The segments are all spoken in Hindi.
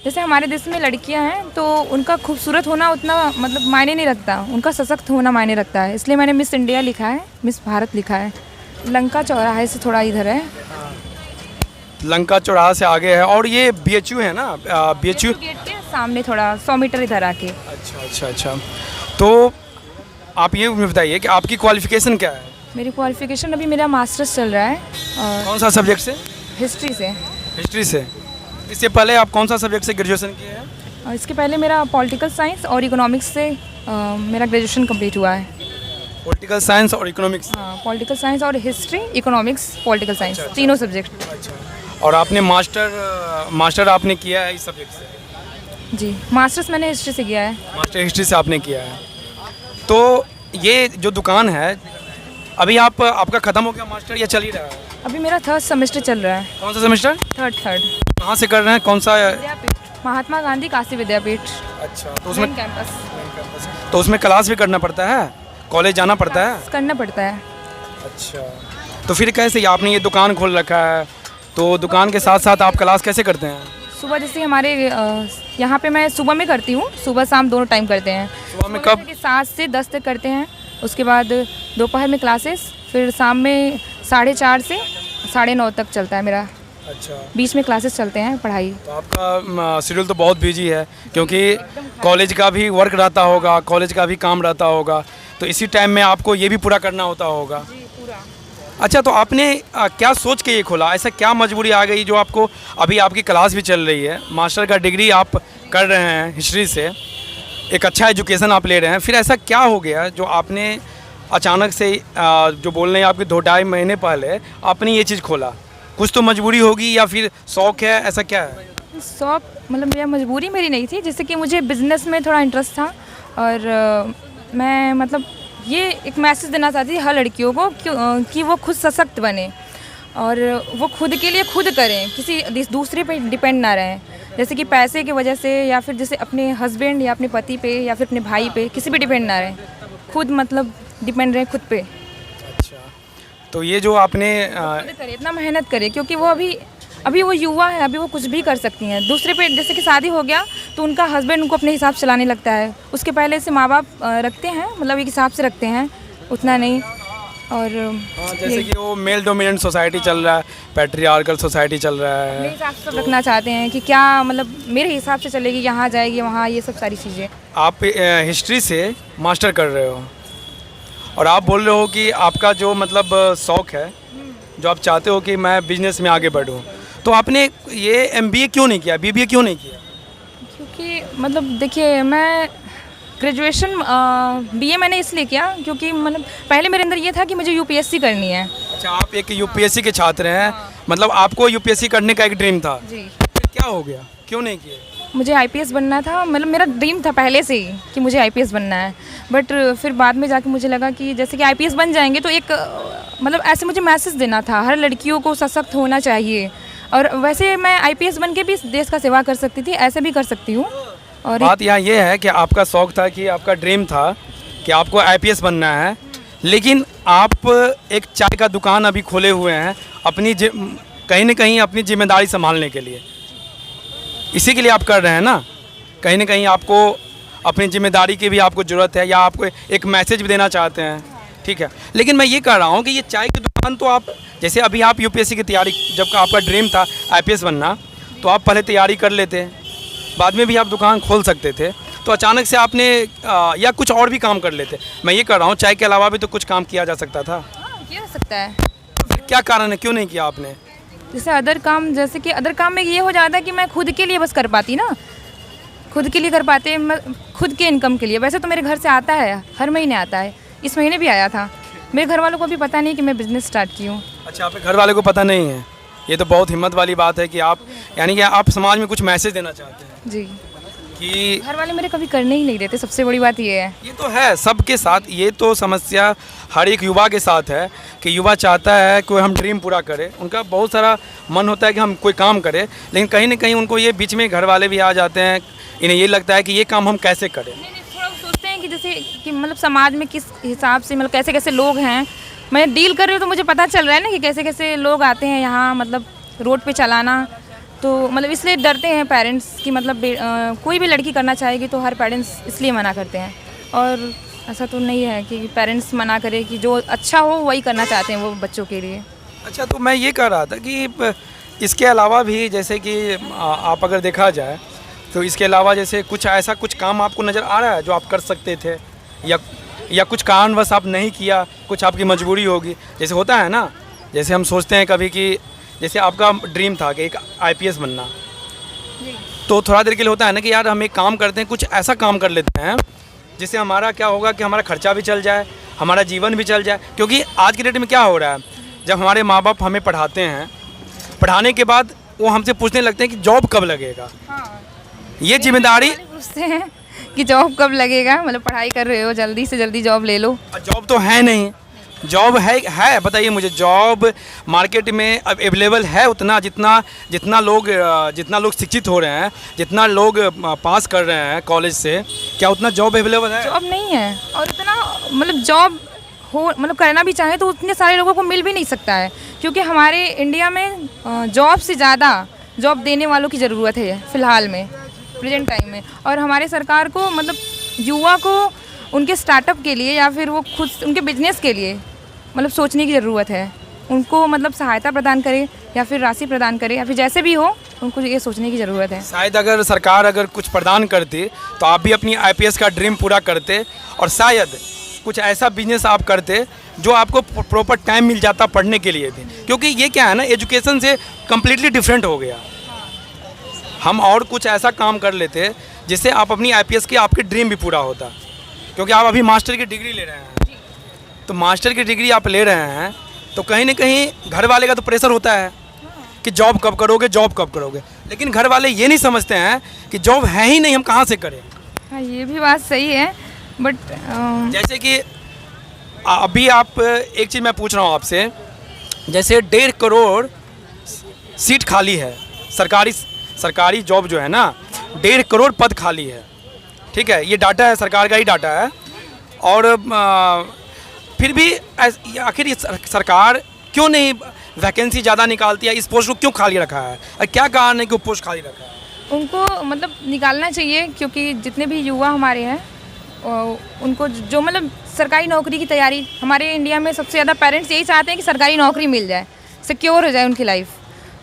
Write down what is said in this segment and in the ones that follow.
जैसे हमारे देश में लड़कियां हैं तो उनका खूबसूरत होना उतना मतलब मायने नहीं रखता, उनका सशक्त होना मायने रखता है। इसलिए मैंने मिस इंडिया लिखा है, मिस भारत लिखा है। लंका चौराहे से थोड़ा इधर है, लंका चौराहा से आगे है। और ये BHU है ना, BHU गेट के सामने थोड़ा 100 मीटर इधर आके। अच्छा अच्छा अच्छा। तो आप ये मुझे बताइए कि आपकी क्वालिफिकेशन क्या है? मेरी क्वालिफिकेशन अभी मेरा मास्टर्स चल रहा है और कौन सा सब्जेक्ट से? हिस्ट्री से। हिस्ट्री से। इससे पहले आप कौन सा सब्जेक्ट से ग्रेजुएशन किए हैं? और इसके पहले मेरा पॉलिटिकल साइंस और इकोनॉमिक्स से मेरा ग्रेजुएशन कंप्लीट हुआ है। पॉलिटिकल साइंस और इकोनॉमिक्स। हाँ, पॉलिटिकल साइंस और हिस्ट्री, इकोनॉमिक्स, पॉलिटिकल साइंस, तीनों सब्जेक्ट। अच्छा। और आपने मास्टर आपने किया है इस सब्जेक्ट से? जी, मास्टर्स मैंने हिस्ट्री से किया है। मास्टर हिस्ट्री से आपने किया है। तो ये जो दुकान है, अभी आपका ख़त्म हो गया मास्टर या चल ही रहा है? अभी मेरा 3rd सेमेस्टर चल रहा है। कौन सा सेमेस्टर? थर्ड। कहाँ से कर रहे हैं, कौन सा? विद्यापीठ, महात्मा गांधी काशी विद्यापीठ, अच्छा। तो उसमें मेन कैंपस। क्लास भी करना पड़ता है, कॉलेज जाना पड़ता है? करना पड़ता है। अच्छा। तो फिर कैसे आपने ये दुकान खोल रखा है, तो दुकान के साथ साथ आप क्लास कैसे करते हैं? सुबह जैसे हमारे यहाँ पे मैं सुबह में करती हूँ, सुबह शाम दोनों टाइम करते हैं। सुबह में कब? 7 से 10 तक करते हैं। उसके बाद दोपहर में क्लासेस, फिर शाम में 4:30 से 9:30 तक चलता है मेरा। अच्छा। बीच में क्लासेस चलते हैं, पढ़ाई। तो आपका शेड्यूल तो बहुत बिजी है, क्योंकि कॉलेज का भी वर्क रहता होगा, कॉलेज का भी काम रहता होगा, तो इसी टाइम में आपको ये भी पूरा करना होता होगा। जी, पूरा। अच्छा, तो आपने क्या सोच के ये खोला? ऐसा क्या मजबूरी आ गई जो आपको, अभी आपकी क्लास भी चल रही है, मास्टर का डिग्री आप कर रहे हैं हिस्ट्री से, एक अच्छा एजुकेशन आप ले रहे हैं, फिर ऐसा क्या हो गया जो आपने अचानक से जो बोल रहे हैं आपके 2-2.5 महीने पहले आपने ये चीज़ खोला? कुछ तो मजबूरी होगी या फिर शौक है, ऐसा क्या है? शौक मतलब यह मजबूरी मेरी नहीं थी, जैसे कि मुझे बिज़नेस में थोड़ा इंटरेस्ट था और मैं मतलब ये एक मैसेज देना चाहती थी हर लड़कियों को कि वो खुद सशक्त बने और वो खुद के लिए खुद करें, किसी दूसरे पे डिपेंड ना रहें। जैसे कि पैसे की वजह से या फिर जैसे अपने हस्बैंड या अपने पति पे या फिर अपने भाई पे किसी पे डिपेंड ना रहें, खुद मतलब डिपेंड रहें खुद पे। अच्छा। तो ये जो आपने खुद करे, इतना मेहनत करे, क्योंकि वो अभी वो युवा है, अभी वो कुछ भी कर सकती हैं। दूसरे पे जैसे कि शादी हो गया तो उनका हस्बैंड उनको अपने हिसाब से चलाने लगता है, उसके पहले से माँ बाप रखते हैं, मतलब एक हिसाब से रखते हैं, उतना नहीं। और जैसे कि वो मेल डोमिनेंट सोसाइटी चल रहा है, पैट्रियार्कल सोसाइटी चल रहा है, मेरे हिसाब से सब रखना चाहते हैं कि क्या मतलब मेरे हिसाब से चलेगी, यहाँ जाएगी वहाँ, ये सब सारी चीज़ें। आप हिस्ट्री से मास्टर कर रहे हो और आप बोल रहे हो कि आपका जो मतलब शौक है, जो आप चाहते हो कि मैं बिजनेस में आगे बढ़ूँ, तो आपने ये MBA क्यों नहीं किया, BBA क्यों नहीं किया? क्योंकि मतलब देखिए, मैं ग्रेजुएशन BA मैंने इसलिए किया क्योंकि मतलब पहले मेरे अंदर ये था कि मुझे UPSC करनी है। अच्छा, आप एक UPSC के छात्र हैं। मतलब आपको UPSC करने का एक ड्रीम था, जी। फिर क्या हो गया, क्यों नहीं किया? मुझे IPS बनना था, मतलब मेरा ड्रीम था पहले से ही कि मुझे IPS बनना है, बट फिर बाद में जाके मुझे लगा कि जैसे कि IPS बन जाएंगे तो एक मतलब ऐसे मुझे मैसेज देना था, हर लड़कियों को सशक्त होना चाहिए, और वैसे मैं IPS बन के भी देश का सेवा कर सकती थी, ऐसे भी कर सकती हूँ। और बात यहाँ ये है कि आपका शौक था, कि आपका ड्रीम था कि आपको IPS बनना है, लेकिन आप एक चाय का दुकान अभी खोले हुए हैं अपनी कहीं ना कहीं अपनी जिम्मेदारी संभालने के लिए, इसी के लिए आप कर रहे हैं ना? कहीं ना कहीं आपको अपनी जिम्मेदारी की भी आपको ज़रूरत है, या आपको एक मैसेज भी देना चाहते हैं, ठीक है। लेकिन मैं ये कह रहा हूँ कि ये चाय की दुकान तो आप, जैसे अभी आप UPSC की तैयारी, जब आपका ड्रीम था IPS बनना, तो आप पहले तैयारी कर लेते, बाद में भी आप दुकान खोल सकते थे, तो अचानक से आपने या कुछ और भी काम कर लेते। मैं ये कर रहा हूँ, चाय के अलावा भी तो कुछ काम किया जा सकता था। किया जा सकता है। फिर क्या कारण है, क्यों नहीं किया आपने? जैसे अदर काम, जैसे कि अदर काम में ये हो जाता है कि मैं खुद के लिए बस कर पाती ना, खुद के लिए कर पाते, मैं खुद के इनकम के लिए। वैसे तो मेरे घर से आता है, हर महीने आता है, इस महीने भी आया था। मेरे घर वालों को भी पता नहीं कि मैं बिज़नेस स्टार्ट की हूँ। अच्छा, आपके घर वाले को पता नहीं है? ये तो बहुत हिम्मत वाली बात है कि आप, यानी कि आप समाज में कुछ मैसेज देना चाहते हैं जी। कि घर वाले मेरे कभी करने ही नहीं देते, सबसे बड़ी बात ये है। ये तो है सबके साथ, ये तो समस्या हर एक युवा के साथ है कि युवा चाहता है कि हम ड्रीम पूरा करें, उनका बहुत सारा मन होता है कि हम कोई काम करें, लेकिन कहीं ना कहीं उनको ये बीच में घर वाले भी आ जाते हैं, इन्हें ये लगता है कि ये काम हम कैसे करें। नहीं, थोड़ा सोचते हैं कि जैसे कि मतलब समाज में किस हिसाब से, मतलब कैसे कैसे लोग हैं। मैं डील कर रही हूँ तो मुझे पता चल रहा है ना कि कैसे कैसे लोग आते हैं यहाँ, मतलब रोड पे चलाना, तो मतलब इसलिए डरते हैं पेरेंट्स कि मतलब कोई भी लड़की करना चाहेगी तो हर पेरेंट्स इसलिए मना करते हैं। और ऐसा तो नहीं है कि पेरेंट्स मना करे, कि जो अच्छा हो वही करना चाहते हैं वो बच्चों के लिए। अच्छा, तो मैं ये कह रहा था कि इसके अलावा भी जैसे कि आप अगर देखा जाए तो इसके अलावा जैसे कुछ काम आपको नज़र आ रहा है जो आप कर सकते थे, या कुछ कारणवश आप नहीं किया, कुछ आपकी मजबूरी होगी, जैसे होता है ना, जैसे हम सोचते हैं कभी कि जैसे आपका ड्रीम था कि एक आईपीएस बनना, तो थोड़ा देर के लिए होता है ना कि यार हम एक काम करते हैं, कुछ ऐसा काम कर लेते हैं जिससे हमारा क्या होगा कि हमारा खर्चा भी चल जाए, हमारा जीवन भी चल जाए। क्योंकि आज के डेट में क्या हो रहा है, जब हमारे माँ बाप हमें पढ़ाते हैं, पढ़ाने के बाद वो हमसे पूछने लगते हैं कि जॉब कब लगेगा। ये जिम्मेदारी पूछते हैं कि जॉब कब लगेगा, मतलब पढ़ाई कर रहे हो, जल्दी से जल्दी जॉब ले लो। जॉब तो है नहीं, जॉब है बताइए मुझे, जॉब मार्केट में अब अवेलेबल है उतना जितना लोग शिक्षित हो रहे हैं, जितना लोग पास कर रहे हैं कॉलेज से, क्या उतना जॉब अवेलेबल है? जॉब नहीं है, और इतना मतलब जॉब हो मतलब करना भी चाहे तो उतने सारे लोगों को मिल भी नहीं सकता है, क्योंकि हमारे इंडिया में जॉब से ज़्यादा जॉब देने वालों की ज़रूरत है फ़िलहाल में, प्रेजेंट टाइम में। और हमारे सरकार को मतलब युवा को उनके स्टार्टअप के लिए या फिर वो खुद उनके बिजनेस के लिए मतलब सोचने की ज़रूरत है। उनको मतलब सहायता प्रदान करे या फिर राशि प्रदान करे, या फिर जैसे भी हो उनको ये सोचने की ज़रूरत है। शायद अगर सरकार कुछ प्रदान करती तो आप भी अपनी आईपीएस का ड्रीम पूरा करते, और शायद कुछ ऐसा बिजनेस आप करते जो आपको प्रॉपर टाइम मिल जाता पढ़ने के लिए भी। क्योंकि ये क्या है ना, एजुकेशन से कम्प्लीटली डिफरेंट हो गया। हम और कुछ ऐसा काम कर लेते जिससे आप अपनी आईपीएस की आपकी ड्रीम भी पूरा होता। क्योंकि आप अभी मास्टर की डिग्री ले रहे हैं, तो मास्टर की डिग्री आप ले रहे हैं तो कहीं ना कहीं घर वाले का तो प्रेशर होता है कि जॉब कब करोगे, लेकिन घर वाले ये नहीं समझते हैं कि जॉब है ही नहीं, हम कहाँ से करें। हाँ, ये भी बात सही है, बट जैसे कि अभी आप एक चीज़ मैं पूछ रहा हूँ आपसे, जैसे 1.5 करोड़ सीट खाली है, सरकारी जॉब जो है ना, 1.5 करोड़ पद खाली है, ठीक है, ये डाटा है, सरकार का ही डाटा है। और फिर भी आखिर ये सरकार क्यों नहीं वैकेंसी ज़्यादा निकालती है, इस पोस्ट को क्यों खाली रखा है, और क्या कारण है कि वो पोस्ट खाली रखा है? उनको मतलब निकालना चाहिए, क्योंकि जितने भी युवा हमारे हैं उनको जो मतलब सरकारी नौकरी की तैयारी, हमारे इंडिया में सबसे ज़्यादा पेरेंट्स यही चाहते हैं कि सरकारी नौकरी मिल जाए, सिक्योर हो जाए उनकी लाइफ,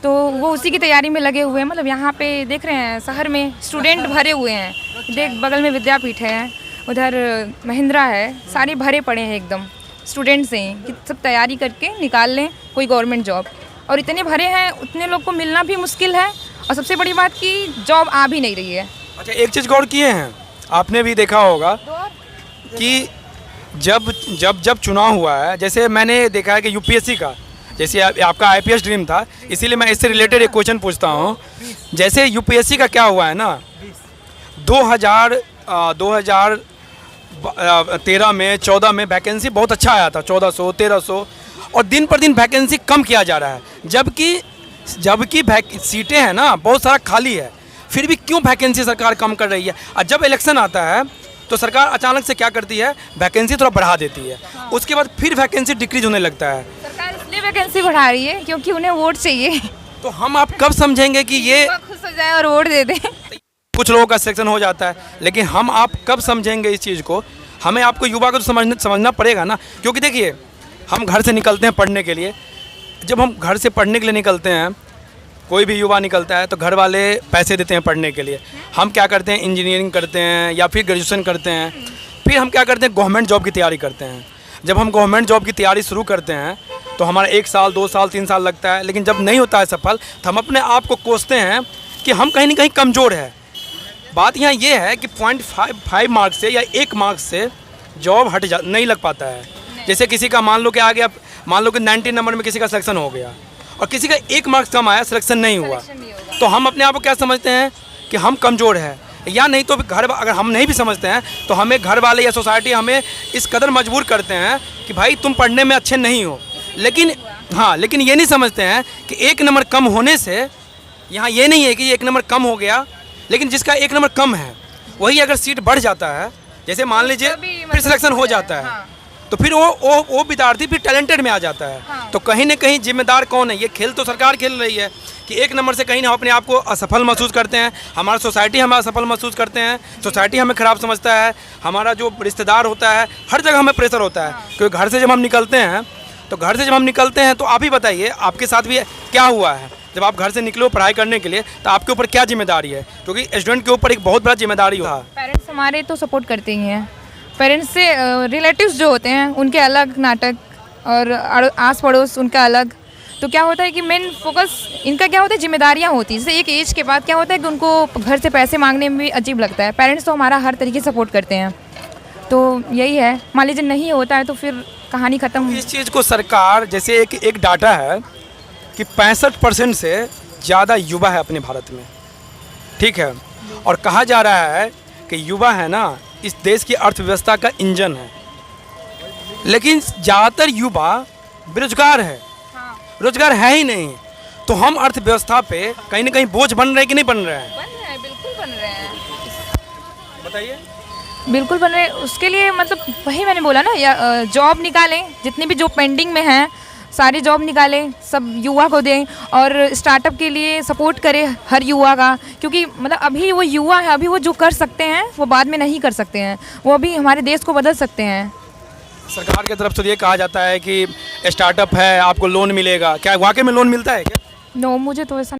तो वो उसी की तैयारी में लगे हुए हैं। मतलब यहाँ पे देख रहे हैं शहर में स्टूडेंट भरे हुए हैं, देख बगल में विद्यापीठ है, उधर महिंद्रा है, सारे भरे पड़े हैं एकदम स्टूडेंट्स हैं कि सब तैयारी करके निकाल लें कोई गवर्नमेंट जॉब। और इतने भरे हैं, उतने लोग को मिलना भी मुश्किल है, और सबसे बड़ी बात कि जॉब आ भी नहीं रही है। अच्छा, एक चीज़ गौर किए हैं, आपने भी देखा होगा कि जब चुनाव हुआ है, जैसे मैंने देखा है कि यूपीएससी का, जैसे आपका आईपीएस ड्रीम था, इसीलिए मैं इससे रिलेटेड एक क्वेश्चन पूछता हूँ। जैसे यूपीएससी का क्या हुआ है ना, 2013 में 14 में वैकेंसी बहुत अच्छा आया था, 1400 1300, और दिन पर दिन वैकेंसी कम किया जा रहा है, जबकि सीटें हैं ना बहुत सारा खाली है, फिर भी क्यों वैकेंसी सरकार कम कर रही है? और जब इलेक्शन आता है तो सरकार अचानक से क्या करती है, वैकेंसी थोड़ा बढ़ा देती है, उसके बाद फिर वैकेंसी डिक्रीज होने लगता है। सरकार इसलिए वैकेंसी बढ़ा रही है क्योंकि उन्हें वोट चाहिए। तो हम आप कब समझेंगे कि ये खुश हो जाए और वोट दे दें? कुछ लोगों का सिलेक्शन हो जाता है, लेकिन हम आप कब समझेंगे इस चीज़ को? हमें आपको युवा को तो समझना पड़ेगा ना। क्योंकि देखिए, हम घर से निकलते हैं पढ़ने के लिए, जब हम घर से पढ़ने के लिए निकलते हैं, कोई भी युवा निकलता है तो घर वाले पैसे देते हैं पढ़ने के लिए। हम क्या करते हैं, इंजीनियरिंग करते हैं या फिर ग्रेजुएशन करते हैं, फिर हम क्या करते हैं, गवर्नमेंट जॉब की तैयारी करते हैं। जब हम गवर्नमेंट जॉब की तैयारी शुरू करते हैं तो हमारा 1 साल 2 साल 3 साल लगता है, लेकिन जब नहीं होता है सफल तो हम अपने आप को कोसते हैं कि हम कहीं ना कहीं कमज़ोर है। बात यहाँ ये है कि 0.5 मार्क्स से या 1 मार्क्स से जॉब नहीं लग पाता है। जैसे किसी का मान लो कि आ गया, मान लो कि 90 नंबर में किसी का सिलेक्शन हो गया और किसी का 1 मार्क्स कम आया, सिलेक्शन नहीं हुआ, तो हम अपने आप को क्या समझते हैं कि हम कमज़ोर हैं। या नहीं तो अगर हम नहीं भी समझते हैं तो हमें घर वाले या सोसाइटी हमें इस कदर मजबूर करते हैं कि भाई तुम पढ़ने में अच्छे नहीं हो। लेकिन ये नहीं समझते हैं कि 1 नंबर कम होने से, यहाँ ये नहीं है कि 1 नंबर कम हो गया, लेकिन जिसका 1 नंबर कम है वही अगर सीट बढ़ जाता है, जैसे मान लीजिए फिर सिलेक्शन हो जाता है, तो फिर वो विद्यार्थी फिर टैलेंटेड में आ जाता है। तो कहीं ना कहीं जिम्मेदार कौन है? ये खेल तो सरकार खेल रही है कि एक नंबर से कहीं ना हम अपने आप को असफल महसूस करते हैं, हमारा सोसाइटी हमें असफल महसूस करते हैं, सोसाइटी हमें ख़राब समझता है, हमारा जो रिश्तेदार होता है हर जगह हमें प्रेशर होता है। क्योंकि घर से जब हम निकलते हैं तो आप ही बताइए आपके साथ भी क्या हुआ है। जब आप घर से निकले हो पढ़ाई करने के लिए तो आपके ऊपर क्या जिम्मेदारी है, क्योंकि स्टूडेंट के ऊपर एक बहुत बड़ा जिम्मेदारी होता है। पेरेंट्स हमारे तो सपोर्ट करते ही हैं। पेरेंट्स से रिलेटिव्स जो होते हैं उनके अलग नाटक और आस पड़ोस उनका अलग। तो क्या होता है कि मेन फोकस इनका क्या होता है, जिम्मेदारियाँ होती हैं। जैसे एक एज के बाद क्या होता है कि उनको घर से पैसे मांगने में भी अजीब लगता है। पेरेंट्स तो हमारा हर तरीके से सपोर्ट करते हैं। तो यही है, मान लीजिए नहीं होता है तो फिर कहानी ख़त्म। इस चीज़ को सरकार, जैसे एक डाटा है कि 65% से ज़्यादा युवा है अपने भारत में, ठीक है, और कहा जा रहा है कि युवा है ना इस देश की अर्थव्यवस्था का इंजन है। लेकिन ज़्यादातर युवा बेरोजगार है, रोजगार है ही नहीं। तो हम अर्थव्यवस्था पे कहीं ना कहीं बोझ बन रहे हैं कि नहीं बन रहे हैं? बन रहे हैं, बिल्कुल बन रहे हैं, बताइए। बिल्कुल बन रहे हैं। उसके लिए मतलब वही मैंने बोला ना, या जॉब निकालें, जितनी भी जॉब पेंडिंग में हैं सारी जॉब निकालें, सब युवा को दें और स्टार्टअप के लिए सपोर्ट करें हर युवा का। क्योंकि मतलब अभी वो युवा है, अभी वो जो कर सकते हैं वो बाद में नहीं कर सकते हैं, वो अभी हमारे देश को बदल सकते हैं। सरकार की तरफ से ये कहा जाता है कि स्टार्टअप है आपको लोन मिलेगा, क्या वाकई में लोन मिलता है क्या? नो, मुझे तो ऐसा